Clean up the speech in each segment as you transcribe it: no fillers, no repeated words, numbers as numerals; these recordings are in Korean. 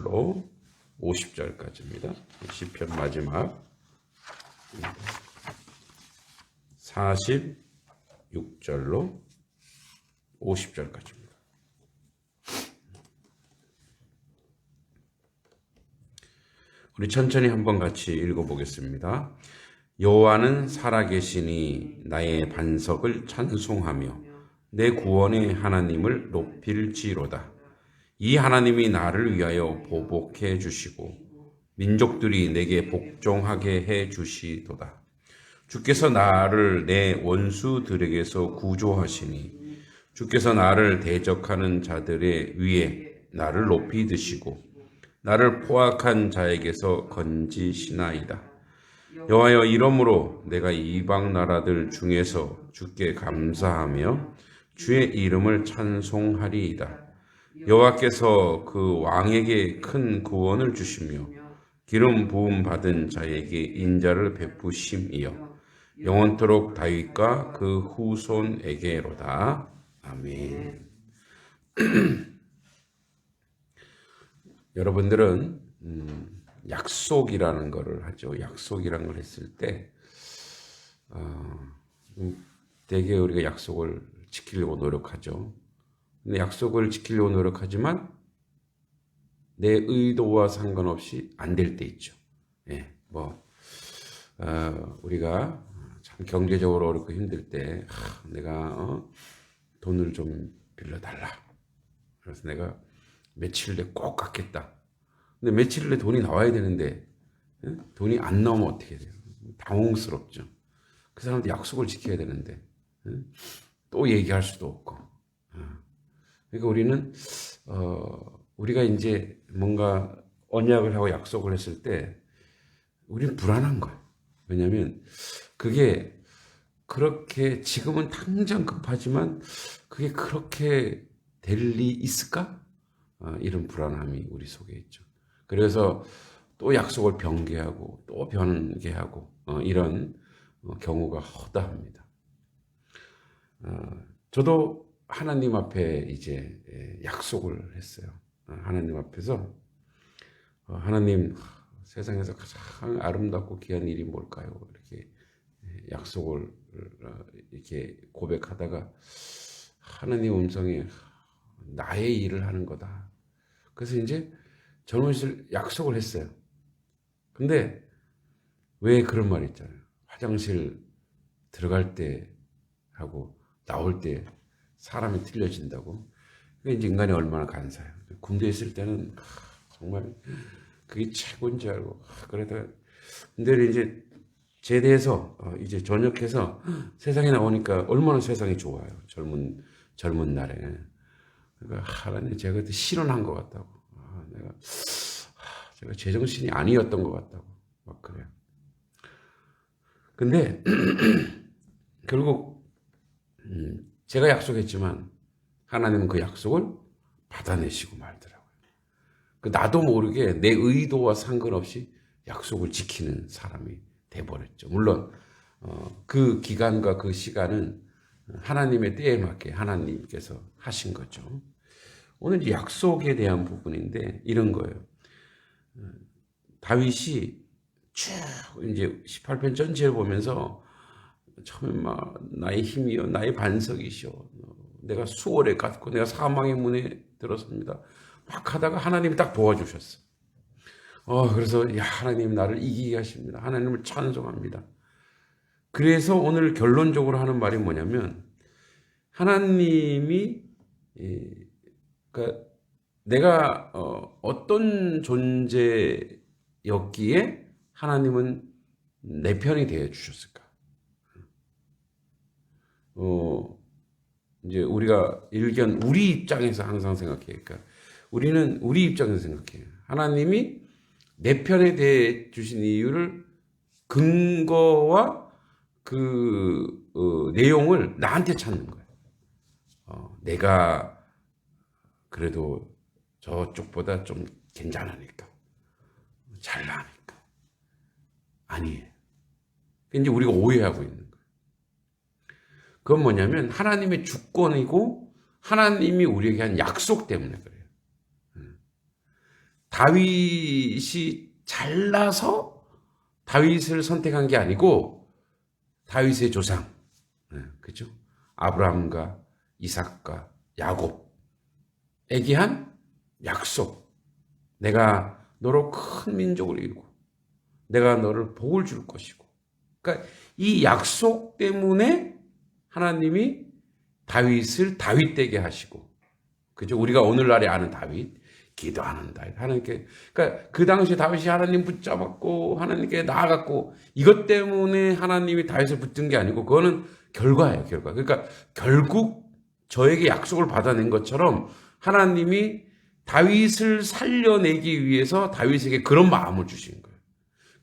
6절로 50절까지입니다. 시편 마지막 46절로 50절까지입니다. 우리 천천히 한번 같이 읽어보겠습니다. 여호와는 살아계시니 나의 반석을 찬송하며 내 구원의 하나님을 높일지로다. 이 하나님이 나를 위하여 보복해 주시고 민족들이 내게 복종하게 해 주시도다. 주께서 나를 내 원수들에게서 구조하시니 주께서 나를 대적하는 자들의 위에 나를 높이 드시고 나를 포악한 자에게서 건지시나이다. 여호와여, 이러므로 내가 이방 나라들 중에서 주께 감사하며 주의 이름을 찬송하리이다. 여호와께서 그 왕에게 큰 구원을 주시며 기름 부음 받은 자에게 인자를 베푸심이여 영원토록 다윗과 그 후손에게로다. 아멘. 여러분들은 약속이라는 것을 하죠. 약속이라는 걸 했을 때 되게 우리가 약속을 지키려고 노력하죠. 근데 약속을 지키려고 노력하지만 내 의도와 상관없이 안 될 때 있죠. 예, 우리가 참 경제적으로 어렵고 힘들 때 내가 돈을 좀 빌려달라. 그래서 내가 며칠 내에 꼭 갚겠다. 근데 며칠 내에 돈이 나와야 되는데 돈이 안 나오면 어떻게 돼요? 당혹스럽죠. 그 사람도 약속을 지켜야 되는데 또 얘기할 수도 없고. 그러니까 우리는 우리가 이제 뭔가 언약을 하고 약속을 했을 때 우리는 불안한 거예요. 왜냐하면 그게 그렇게 지금은 당장 급하지만 그게 그렇게 될 리 있을까? 이런 불안함이 우리 속에 있죠. 그래서 또 약속을 변개하고 또 변개하고 이런 경우가 허다합니다. 저도 하나님 앞에 이제 약속을 했어요. 하나님 앞에서 하나님, 세상에서 가장 아름답고 귀한 일이 뭘까요? 이렇게 약속을 이렇게 고백하다가 하나님 음성에 나의 일을 하는 거다. 그래서 이제 젊은 시절 약속을 했어요. 근데 왜 그런 말 있잖아요. 화장실 들어갈 때 하고 나올 때 사람이 틀려진다고. 그게 이제 인간이 얼마나 간사해요. 군대에 있을 때는 정말 그게 최고인 줄 알고 그래도 근데 이제 제대해서 이제 전역해서 세상에 나오니까 얼마나 세상이 좋아요. 젊은 날에. 그러니까 하나님, 제가 그때 실현한 것 같다고. 제가 제정신이 아니었던 것 같다고 막 그래요. 근데 결국 제가 약속했지만 하나님은 그 약속을 받아내시고 말더라고요. 나도 모르게 내 의도와 상관없이 약속을 지키는 사람이 돼버렸죠. 물론 그 기간과 그 시간은 하나님의 때에 맞게 하나님께서 하신 거죠. 오늘 약속에 대한 부분인데 이런 거예요. 다윗이 쭉 이제 18편 전체를 보면서 처음에 막 나의 힘이요, 나의 반석이시오, 내가 수월에 갔고 내가 사망의 문에 들었습니다. 막 하다가 하나님이 딱 도와주셨어. 그래서 야, 하나님 나를 이기게 하십니다. 하나님을 찬송합니다. 그래서 오늘 결론적으로 하는 말이 뭐냐면 하나님이 그러니까 내가 어떤 존재였기에 하나님은 내 편이 되어 주셨을까? 이제 우리가 일견 우리 입장에서 항상 생각해요. 그러니까 우리는 우리 입장에서 생각해요. 하나님이 내 편에 대해 주신 이유를 근거와 그 내용을 나한테 찾는 거예요. 내가 그래도 저쪽보다 좀 괜찮으니까, 잘나니까. 아니에요. 이제 우리가 오해하고 있는 거예요. 그건 뭐냐면 하나님의 주권이고 하나님이 우리에게 한 약속 때문에 그래요. 다윗이 잘나서 다윗을 선택한 게 아니고 다윗의 조상, 그죠? 아브라함과 이삭과 야곱에게 한 약속. 내가 너로 큰 민족을 이루고 내가 너를 복을 줄 것이고. 그러니까 이 약속 때문에 하나님이 다윗을 다윗되게 하시고, 그죠? 우리가 오늘날에 아는 다윗, 기도하는 다윗, 하나님께, 그러니까 그 당시에 다윗이 하나님 붙잡았고 하나님께 나아갔고, 이것 때문에 하나님이 다윗을 붙든 게 아니고 그거는 결과예요, 결과. 그러니까 결국 저에게 약속을 받아낸 것처럼 하나님이 다윗을 살려내기 위해서 다윗에게 그런 마음을 주신 거예요.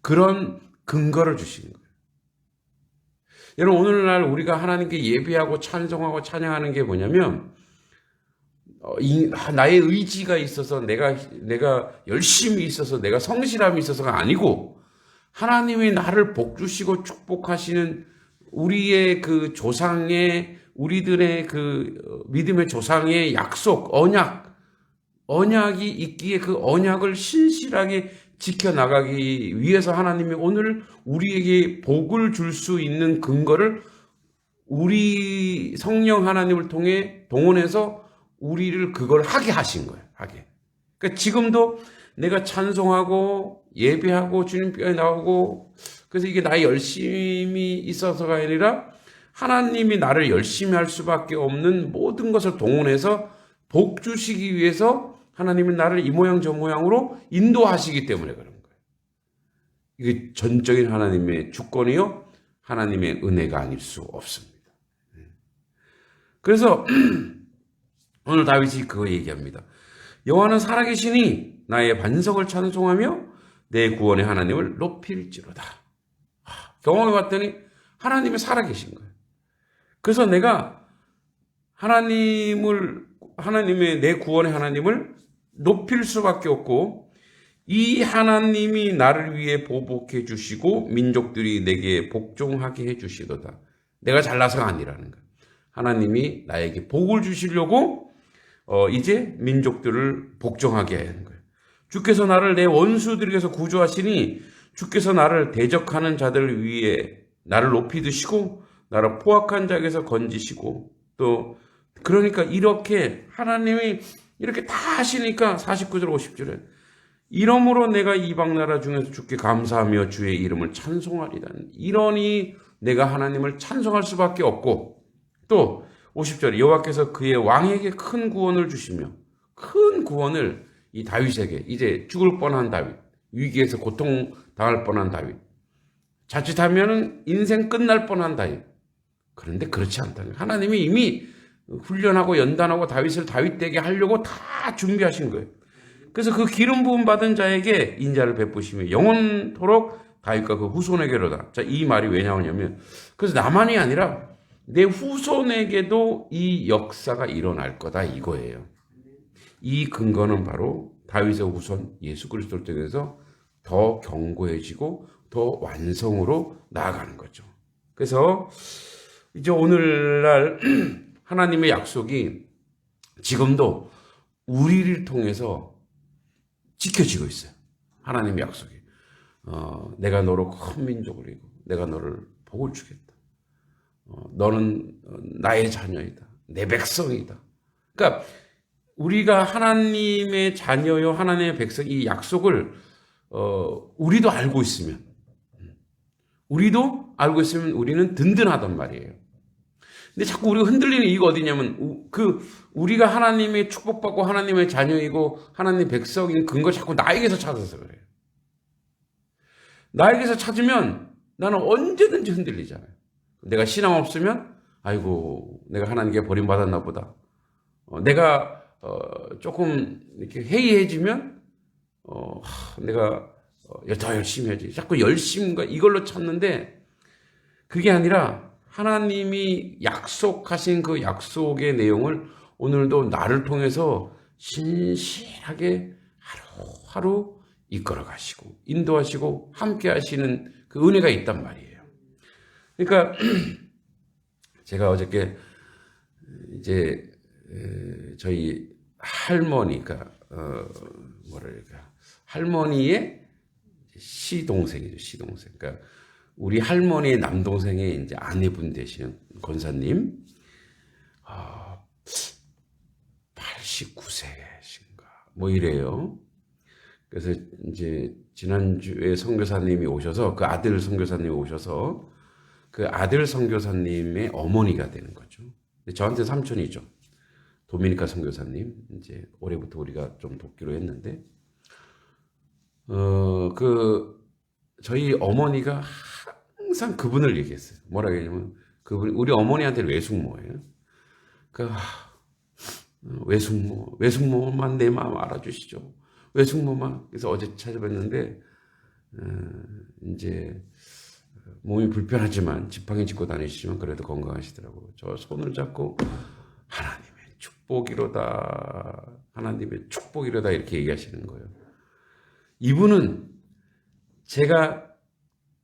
그런 근거를 주신 거예요. 여러분, 오늘날 우리가 하나님께 예배하고 찬송하고 찬양하는 게 뭐냐면, 나의 의지가 있어서 내가 열심히 있어서 내가 성실함이 있어서가 아니고, 하나님이 나를 복주시고 축복하시는 우리의 그 조상의, 우리들의 그 믿음의 조상의 약속, 언약이 있기에 그 언약을 신실하게 지켜나가기 위해서 하나님이 오늘 우리에게 복을 줄 수 있는 근거를 우리 성령 하나님을 통해 동원해서 우리를 그걸 하게 하신 거예요. 하게. 그러니까 지금도 내가 찬송하고 예배하고 주님 뼈에 나오고, 그래서 이게 나의 열심이 있어서가 아니라 하나님이 나를 열심히 할 수밖에 없는 모든 것을 동원해서 복 주시기 위해서 하나님이 나를 이 모양 저 모양으로 인도하시기 때문에 그런 거예요. 이게 전적인 하나님의 주권이요, 하나님의 은혜가 아닐 수 없습니다. 그래서 오늘 다윗이 그거 얘기합니다. 여호와는 살아계시니 나의 반석을 찬송하며 내 구원의 하나님을 높일지로다. 경험해 봤더니 하나님이 살아계신 거예요. 그래서 내가 하나님의 내 구원의 하나님을 높일 수밖에 없고, 이 하나님이 나를 위해 보복해 주시고 민족들이 내게 복종하게 해 주시도다. 내가 잘나서가 아니라는 거예요. 하나님이 나에게 복을 주시려고 이제 민족들을 복종하게 하는 거예요. 주께서 나를 내 원수들에게서 구조하시니 주께서 나를 대적하는 자들 위에 나를 높이 드시고 나를 포악한 자에게서 건지시고, 또 그러니까 이렇게 하나님이 이렇게 다 하시니까 49절 50절에 이러므로 내가 이방 나라 중에서 주께 감사하며 주의 이름을 찬송하리다. 이러니 내가 하나님을 찬송할 수밖에 없고, 또 50절에 여호와께서 그의 왕에게 큰 구원을 주시며, 큰 구원을 이 다윗에게, 이제 죽을 뻔한 다윗, 위기에서 고통당할 뻔한 다윗, 자칫하면 인생 끝날 뻔한 다윗. 그런데 그렇지 않다는 거예요. 하나님이 이미 훈련하고 연단하고 다윗을 다윗되게 하려고 다 준비하신 거예요. 그래서 그 기름 부음 받은 자에게 인자를 베푸시며 영원토록 다윗과 그 후손에게로다. 자, 이 말이 왜 나오냐면, 그래서 나만이 아니라 내 후손에게도 이 역사가 일어날 거다, 이거예요. 이 근거는 바로 다윗의 후손 예수 그리스도를 통해서 더 견고해지고 더 완성으로 나아가는 거죠. 그래서 이제 오늘날 하나님의 약속이 지금도 우리를 통해서 지켜지고 있어요. 하나님의 약속이. 내가 너로 큰 민족을 이루고 내가 너를 복을 주겠다. 너는 나의 자녀이다. 내 백성이다. 그러니까 우리가 하나님의 자녀요, 하나님의 백성, 이 약속을 우리도 알고 있으면 우리는 든든하단 말이에요. 근데 자꾸 우리가 흔들리는 이유가 어디냐면, 우리가 하나님의 축복받고 하나님의 자녀이고 하나님의 백성인 근거 자꾸 나에게서 찾아서 그래요. 나에게서 찾으면 나는 언제든지 흔들리잖아요. 내가 신앙 없으면, 아이고, 내가 하나님께 버림받았나 보다. 내가 조금 이렇게 해이해지면, 내가 더 열심히 해야지. 자꾸 열심과 이걸로 찾는데, 그게 아니라 하나님이 약속하신 그 약속의 내용을 오늘도 나를 통해서 신실하게 하루하루 이끌어 가시고 인도하시고 함께 하시는 그 은혜가 있단 말이에요. 그러니까 제가 어저께 이제 저희 할머니가 뭐랄까 할머니의 시동생이죠, 시동생. 그러니까 우리 할머니의 남동생의 이제 아내분 되시는 권사님, 89세신가 뭐 이래요. 그래서 이제 지난주에 선교사님이 오셔서 그 아들 선교사님이 오셔서 그 아들 선교사님의 어머니가 되는 거죠. 저한테 삼촌이죠. 도미니카 선교사님. 이제 올해부터 우리가 좀 돕기로 했는데, 저희 어머니가 항상 그분을 얘기했어요. 뭐라 그러냐면, 우리 어머니한테는 외숙모예요. 외숙모만 내 마음 알아주시죠. 외숙모만. 그래서 어제 찾아뵀는데, 이제, 몸이 불편하지만, 지팡이 짚고 다니시지만, 그래도 건강하시더라고요. 저 손을 잡고, 하나님의 축복이로다. 하나님의 축복이로다. 이렇게 얘기하시는 거예요. 이분은 제가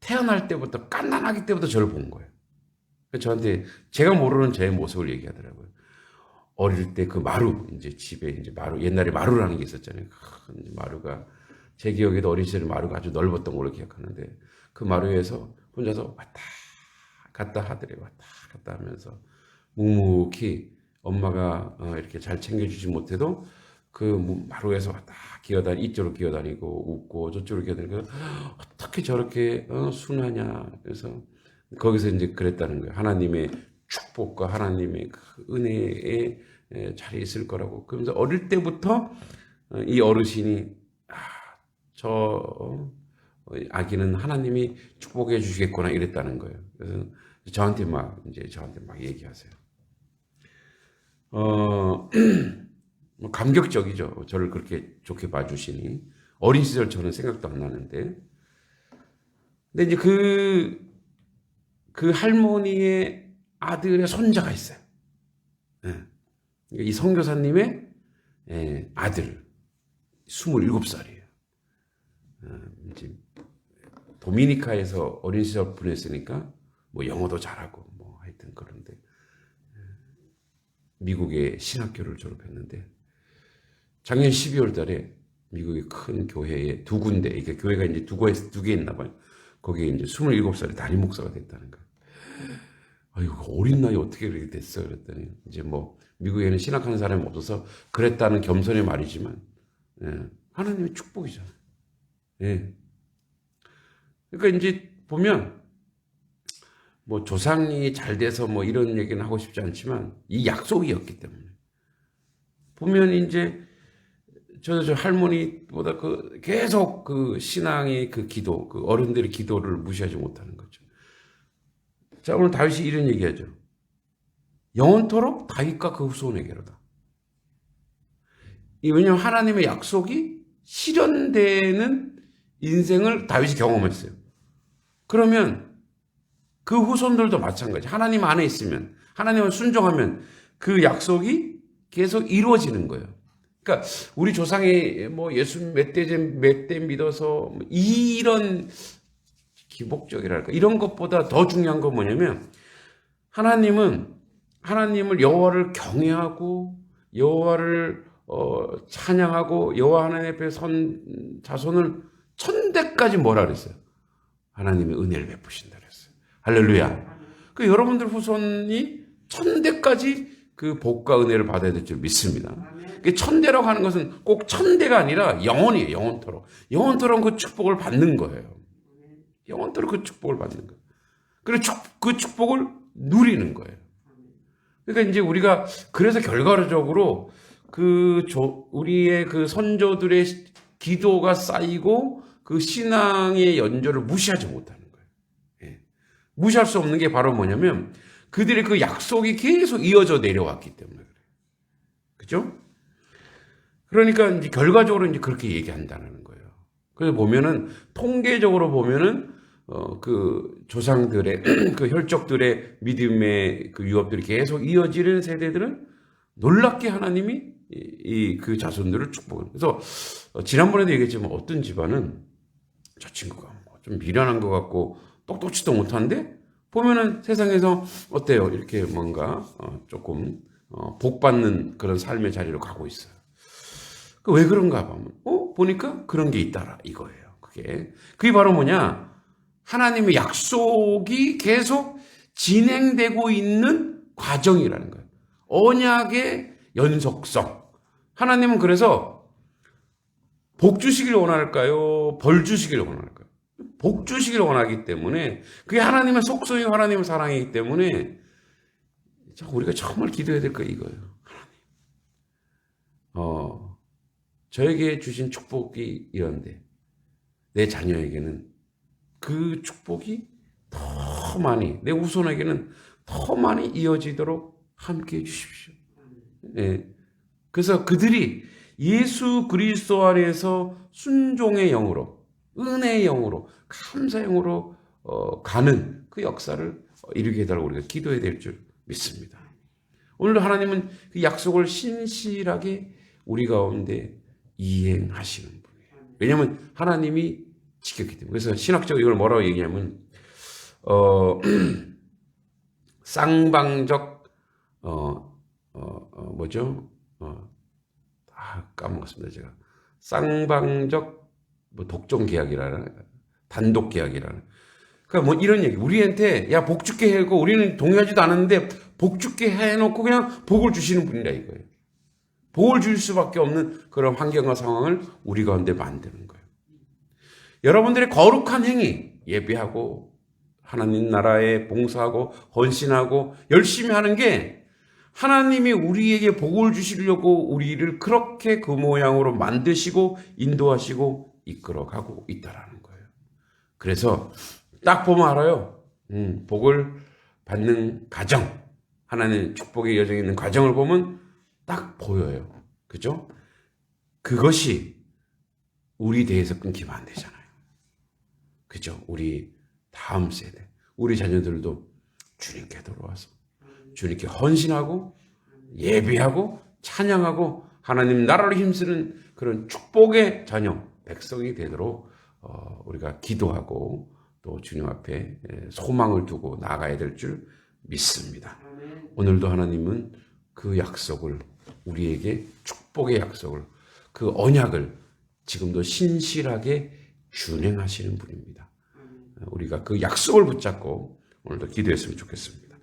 태어날 때부터, 갓난아기 때부터 저를 본 거예요. 저한테 제가 모르는 제 모습을 얘기하더라고요. 어릴 때 그 마루, 이제 집에 이제 마루, 옛날에 마루라는 게 있었잖아요. 이제 마루가, 제 기억에도 어린 시절에 마루가 아주 넓었던 걸로 기억하는데, 그 마루에서 혼자서 왔다 갔다 하더래요. 왔다 갔다 하면서 묵묵히 엄마가 이렇게 잘 챙겨주지 못해도 그 마루에서 왔다 기어다니, 이쪽으로 기어다니고 웃고 저쪽으로 기어다니고, 어떻게 저렇게 순하냐. 그래서 거기서 이제 그랬다는 거예요. 하나님의 축복과 하나님의 그 은혜에 자리에 있을 거라고. 그러면서 어릴 때부터 이 어르신이 저 아기는 하나님이 축복해 주시겠구나 이랬다는 거예요. 그래서 저한테 막 얘기하세요. 뭐 감격적이죠. 저를 그렇게 좋게 봐주시니. 어린 시절 저는 생각도 안 나는데. 근데 이제 그 할머니의 아들의 손자가 있어요. 이 선교사님의 아들, 27살이에요. 이제 도미니카에서 어린 시절 보냈으니까 뭐 영어도 잘하고 뭐 하여튼 그런데 미국의 신학교를 졸업했는데 작년 12월 달에 미국의 큰 교회에 두 군데, 이게 교회가 이제 두 개 있나 봐요. 거기에 이제 27살에 담임 목사가 됐다는 거예요. 아이고, 어린 나이 어떻게 그렇게 됐어? 그랬더니, 이제 뭐, 미국에는 신학하는 사람이 없어서 그랬다는 겸손의 말이지만, 하나님의 축복이잖아요. 예. 그러니까 이제 보면, 뭐, 조상이 잘 돼서 뭐 이런 얘기는 하고 싶지 않지만, 이 약속이었기 때문에. 보면 이제, 저 할머니보다 계속 그 신앙의 그 기도, 그 어른들의 기도를 무시하지 못하는 거죠. 자, 오늘 다윗이 이런 얘기하죠. 영원토록 다윗과 그 후손에게로다. 왜냐하면 하나님의 약속이 실현되는 인생을 다윗이 경험했어요. 그러면 그 후손들도 마찬가지. 하나님 안에 있으면, 하나님을 순종하면 그 약속이 계속 이루어지는 거예요. 그러니까 우리 조상이 뭐 예수 몇 대 믿어서 이런 기복적이랄까 이런 것보다 더 중요한 건 뭐냐면 하나님을 여호와를 경외하고 여호와를 찬양하고 여호와 하나님 앞에 선 자손을 천대까지 뭐라 그랬어요? 하나님의 은혜를 베푸신다 그랬어요. 할렐루야. 그 여러분들 후손이 천대까지 그 복과 은혜를 받아야 될 줄 믿습니다. 천대라고 하는 것은 꼭 천대가 아니라 영원이에요. 영원토록. 영원토록 그 축복을 받는 거예요. 영원토록 그 축복을 받는 거예요. 그리고 그 축복을 누리는 거예요. 그러니까 이제 우리가 그래서 결과적으로 우리의 그 선조들의 기도가 쌓이고 그 신앙의 연조를 무시하지 못하는 거예요. 예. 무시할 수 없는 게 바로 뭐냐면 그들의 그 약속이 계속 이어져 내려왔기 때문에 그래요. 그죠? 그러니까 이제 결과적으로 이제 그렇게 얘기한다는 거예요. 그래서 보면은 통계적으로 보면은 그 조상들의 그 혈족들의 믿음의 그 유업들이 계속 이어지는 세대들은 놀랍게 하나님이 그 자손들을 축복을. 그래서 지난번에도 얘기했지만 어떤 집안은 저 친구가 좀 미련한 것 같고 똑똑치도 못한데 보면은 세상에서 어때요? 이렇게 뭔가 조금 복 받는 그런 삶의 자리로 가고 있어요. 왜 그런가 보면 보니까 그런 게 있더라 이거예요. 그게 바로 뭐냐? 하나님의 약속이 계속 진행되고 있는 과정이라는 거예요. 언약의 연속성. 하나님은 그래서 복 주시길 원할까요? 벌 주시길 원할까요? 복 주시길 원하기 때문에, 그게 하나님의 속성이고 하나님의 사랑이기 때문에 우리가 정말 기도해야 될 거예요. 이거예요. 하나님, 저에게 주신 축복이 이런데 내 자녀에게는 그 축복이 더 많이, 내 후손에게는 더 많이 이어지도록 함께해 주십시오. 예. 그래서 그들이 예수 그리스도 안에서 순종의 영으로, 은혜의 영으로, 감사의 영으로 가는 그 역사를 이루게 해달라고 우리가 기도해야 될 줄 믿습니다. 오늘도 하나님은 그 약속을 신실하게 우리 가운데 이행하시는 분이에요. 왜냐하면 하나님이 지켰기 때문에. 그래서 신학적으로 이걸 뭐라고 얘기하면 쌍방적 뭐죠? 까먹었습니다. 제가 쌍방적 독점 계약이라는, 단독 계약이라는. 그러니까 뭐 이런 얘기. 우리한테 야 복 줄게 해고 우리는 동의하지도 않았는데 복 줄게 해놓고 그냥 복을 주시는 분이라 이거예요. 복을 줄 수밖에 없는 그런 환경과 상황을 우리 가운데 만드는 거예요. 여러분들의 거룩한 행위, 예배하고 하나님 나라에 봉사하고 헌신하고 열심히 하는 게 하나님이 우리에게 복을 주시려고 우리를 그렇게 그 모양으로 만드시고 인도하시고 이끌어가고 있다라는 거예요. 그래서 딱 보면 알아요. 복을 받는 과정, 하나님 축복의 여정에 있는 과정을 보면 딱 보여요. 그죠? 그것이 우리 대해서 끊기면 안 되잖아요. 그죠? 우리 다음 세대, 우리 자녀들도 주님께 돌아와서 주님께 헌신하고 예배하고 찬양하고 하나님 나라를 힘쓰는 그런 축복의 자녀, 백성이 되도록 우리가 기도하고 또 주님 앞에 소망을 두고 나아가야 될 줄 믿습니다. 오늘도 하나님은 그 약속을, 우리에게 축복의 약속을, 그 언약을 지금도 신실하게 준행하시는 분입니다. 우리가 그 약속을 붙잡고 오늘도 기도했으면 좋겠습니다.